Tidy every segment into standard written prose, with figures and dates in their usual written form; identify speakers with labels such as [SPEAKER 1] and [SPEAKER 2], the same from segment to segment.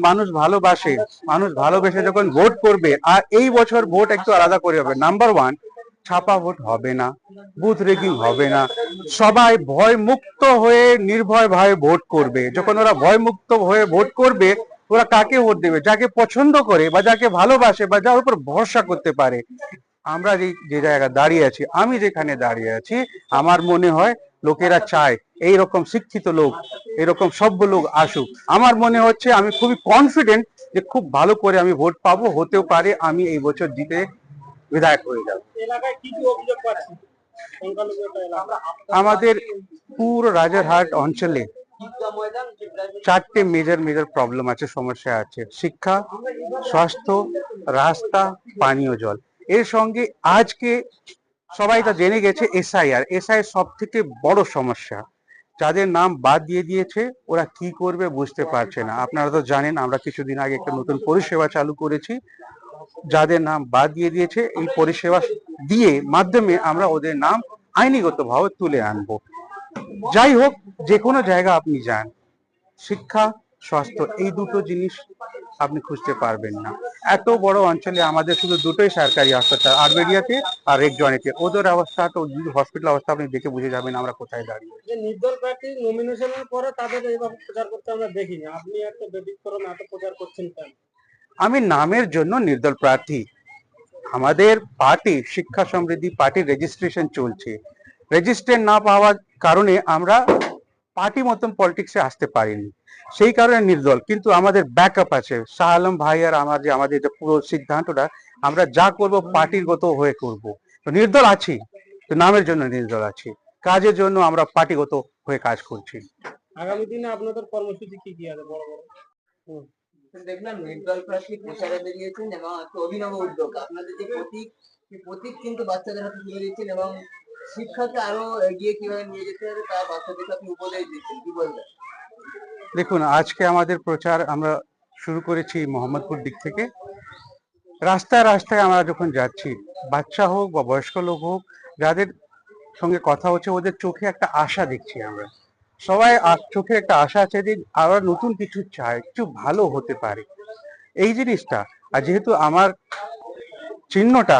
[SPEAKER 1] মানুষ ভালোবাসে, মানুষ ভালোবেসে যখন ভোট করবে, আর এই বছর ভোট একটু আলাদা করে হবে। নাম্বার ওয়ান, ছাপা ভোট হবে না, বুথ রেগিং হবে না, সবাই ভয় মুক্ত হয়ে নির্ভয় ভাবে ভোট করবে। যখন ওরা ভয় মুক্ত হয়ে ভোট করবে, ওরা কাকে ভোট দেবে? যাকে পছন্দ করে বা যাকে ভালোবাসে বা যার উপর ভরসা করতে পারে। আমরা যে জায়গায় দাঁড়িয়ে আছি, আমি যেখানে দাঁড়িয়ে আছি, আমার মনে হয় লোকেরা চায় এইরকম শিক্ষিত লোক, এরকম সভ্য লোক আসুক। আমার মনে হচ্ছে, আমি খুবই কনফিডেন্ট যে খুব ভালো করে আমি ভোট পাবো, হতেও পারে আমি এই বছর জিতে বিধায়ক হয়ে যাব। আমাদের পুরো রাজারহাট অঞ্চলে চারটে মেজর প্রবলেম আছে, সমস্যা আছে: শিক্ষা, স্বাস্থ্য, রাস্তা, পানীয় জল। এর সঙ্গে আজকে সবাই তা জেনে গেছে, এসআই সব থেকে বড় সমস্যা। যাদের নাম বাদ দিয়ে দিয়েছে, ওরা কি করবে বুঝতে পারছে না। আপনারা তো জানেন, আমরা কিছুদিন আগে একটা নতুন পরিষেবা চালু করেছি। যাদের নাম বাদ দিয়ে দিয়েছে, এই পরিষেবা দিয়ে মাধ্যমে আমরা ওদের নাম আইনিগত ভাবে তুলে আনবো। যাই হোক, যে কোনো জায়গা আপনি যান, শিক্ষা, স্বাস্থ্য, এই দুটো জিনিস আপনি খুঁজতে পারবেন না। এত বড় অঞ্চলে আমাদের শুধু দুটোই সরকারি হাসপাতাল, আরবেরিয়াতে আর রেকজনেতে। ওদের অবস্থা তো, হসপিটাল অবস্থা আপনি দেখে বুঝে যাবেন আমরা কোথায় দাঁড়িয়ে।
[SPEAKER 2] নির্দল প্রার্থী নমিনেশনের পরে তাদের এইভাবে প্রচার করতে আমরা দেখিনি, আপনি একটা ব্যতিক্রম এত প্রচার করছেন কেন?
[SPEAKER 1] আমি নামের জন্য নির্দল প্রার্থী। আমাদের পার্টি শিক্ষা সমৃদ্ধি পার্টির রেজিস্ট্রেশন চলছে। রেজিস্ট্রেশন না পাওয়ার কারণে আমরা পার্টি মতন পলিটিক্সে আসতে পারিনি, সেই কারণে নির্দল। কিন্তু আমাদের ব্যাকআপ আছে, শাহ আলম ভাই আর আমাদের যে পুরো সিদ্ধান্তটা, আমরা যা করব পার্টিগত হয়ে করব। তো নির্দল আছি, তো নামের জন্য নির্দল আছি, কাজের জন্য আমরা পার্টিগত হয়ে কাজ করছি।
[SPEAKER 2] আগামী দিনে আপনাদের কর্মসূচি কি কি আছে? বড় বড়
[SPEAKER 3] দেখলাম নির্দল প্রার্থী প্রচারে বেরিয়েছেন এবং একটা অভিনব উদ্যোগ, আপনাদের যে প্রতীক কিন্তু বাচ্চাদের হাতে তুলে দিচ্ছেন এবং শিক্ষাকে আরো এগিয়ে কিভাবে নিয়ে যেতে হবে তা বাচ্চাদেরকে আপনি উপদেশ দিচ্ছেন, কি বলবেন?
[SPEAKER 1] দেখুন, আজকে আমাদের প্রচার আমরা শুরু করেছি মোহাম্মদপুর দিক থেকে। রাস্তায় রাস্তায় আমরা যখন যাচ্ছি, বাচ্চা হোক বা বয়স্ক লোক হোক, যাদের সঙ্গে কথা হচ্ছে, ওদের চোখে একটা আশা দেখছি আমরা। সবাই চোখে একটা আশা আছে যে আবার নতুন কিছু চায়, কিছু ভালো হতে পারে, এই জিনিসটা। আর যেহেতু আমার চিহ্নটা,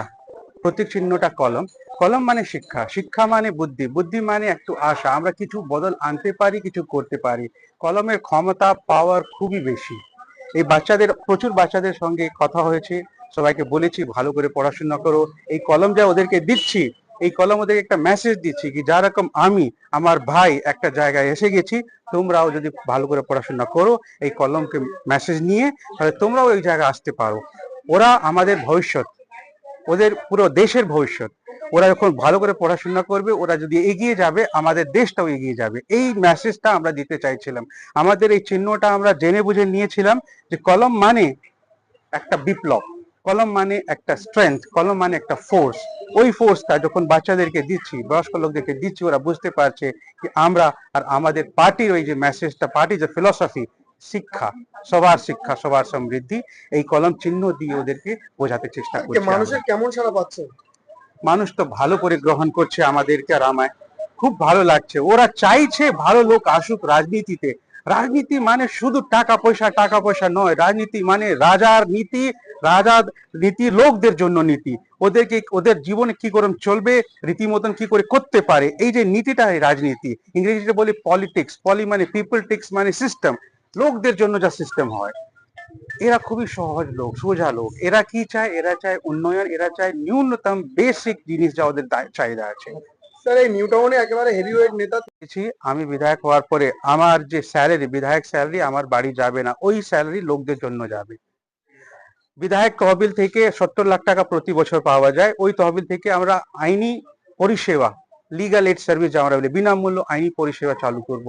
[SPEAKER 1] প্রতীক চিহ্নটা কলম, কলম মানে শিক্ষা, শিক্ষা মানে বুদ্ধি, বুদ্ধি মানে একটু আশা, আমরা কিছু বদল আনতে পারি, কিছু করতে পারি। কলমের ক্ষমতা, পাওয়ার খুবই বেশি। এই প্রচুর বাচ্চাদের সঙ্গে কথা হয়েছে, সবাইকে বলেছি ভালো করে পড়াশোনা করো। এই কলম যা ওদেরকে দিচ্ছি, এই কলম ওদেরকে একটা মেসেজ দিচ্ছি কি, যা রকম আমি, আমার ভাই একটা জায়গায় এসে গেছি, তোমরাও যদি ভালো করে পড়াশোনা করো, এই কলমকে মেসেজ নিয়ে, তাহলে তোমরাও এই জায়গায় আসতে পারো। ওরা আমাদের ভবিষ্যৎ, ওদের পুরো দেশের ভবিষ্যৎ। ওরা যখন ভালো করে পড়াশোনা করবে, ওরা যদি এগিয়ে যাবে, আমাদের দেশটাও এগিয়ে যাবে। এই মেসেজটা আমরা দিতে চাইছিলাম। আমাদের এই চিহ্নটা আমরা জেনে বুঝে নিয়েছিলাম যে কলম মানে একটা বিপ্লব, কলম মানে একটা স্ট্রেংথ, কলম মানে একটা ফোর্স। ওই ফোর্সটা যখন বাচ্চাদেরকে দিচ্ছি, বয়স্ক লোকদেরকে দিচ্ছি, ওরা বুঝতে পারছে যে আমরা আর আমাদের পার্টির ওই যে মেসেজটা, পার্টির যে ফিলসফি, শিক্ষা, সবার সমৃদ্ধি, এই কলম চিহ্ন দিয়ে ওদেরকে বোঝাতে চেষ্টা করছি।
[SPEAKER 2] মানুষের কেমন সাড়া পাচ্ছে?
[SPEAKER 1] মানুষ তো ভালো করে গ্রহণ করছে আমাদেরকে, আর আমায় খুব ভালো লাগছে। ওরা চাইছে ভালো লোক আসুক রাজনীতিতে। রাজনীতি মানে শুধু টাকা পয়সা নয়, রাজনীতি মানে রাজার নীতি, রাজার নীতি লোকদের জন্য নীতি। ওদেরকে ওদের জীবনে কি করে চলবে, রীতিমতন কি করে করতে পারে, এই যে নীতিটা, এই রাজনীতি। ইংরেজিতে বলি পলিটিক্স, পলি মানে পিপল, টিক্স মানে সিস্টেম, লোকদের জন্য যা সিস্টেম হয়। এরা খুবই সহজ লোক, সোজা লোক। এরা কি চায়? এরা চায় উন্নয়ন, এরা চায় ন্যূনতম বেসিক জিনিস যা ওদের চাহিদা আছে।
[SPEAKER 2] স্যার, এই নিউ টাউনে একেবারে হেভিওয়েট নেতা
[SPEAKER 1] আমি বিধায়ক হওয়ার পরে আমার যে স্যালারি, বিধায়ক স্যালারি আমার বাড়ি যাবে না, ওই স্যালারি লোকদের জন্য যাবে। বিধায়ক তহবিল থেকে 70 লাখ টাকা প্রতি বছর পাওয়া যায়। ওই তহবিল থেকে আমরা আইনি পরিষেবা, লিগাল এড সার্ভিস যা আমরা বলি, বিনামূল্য আইনি পরিষেবা চালু করব।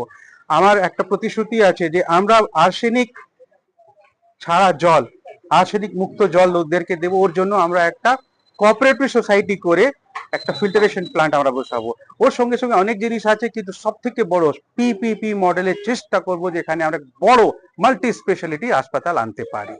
[SPEAKER 1] আমার একটা প্রতিশ্রুতি আছে যে আমরা আর্সেনিক ছাড়া জল, আর্সেনিক মুক্ত জল লোকদেরকে দেবো। ওর জন্য আমরা একটা কোঅপারেটিভ সোসাইটি করে একটা ফিল্টারেশন প্ল্যান্ট আমরা বসাবো। ওর সঙ্গে সঙ্গে অনেক জিনিস আছে, কিন্তু সব থেকে বড় পিপিপি মডেলের চেষ্টা করব, যেখানে আমরা বড় মাল্টি স্পেশালিটি হাসপাতাল আনতে পারি।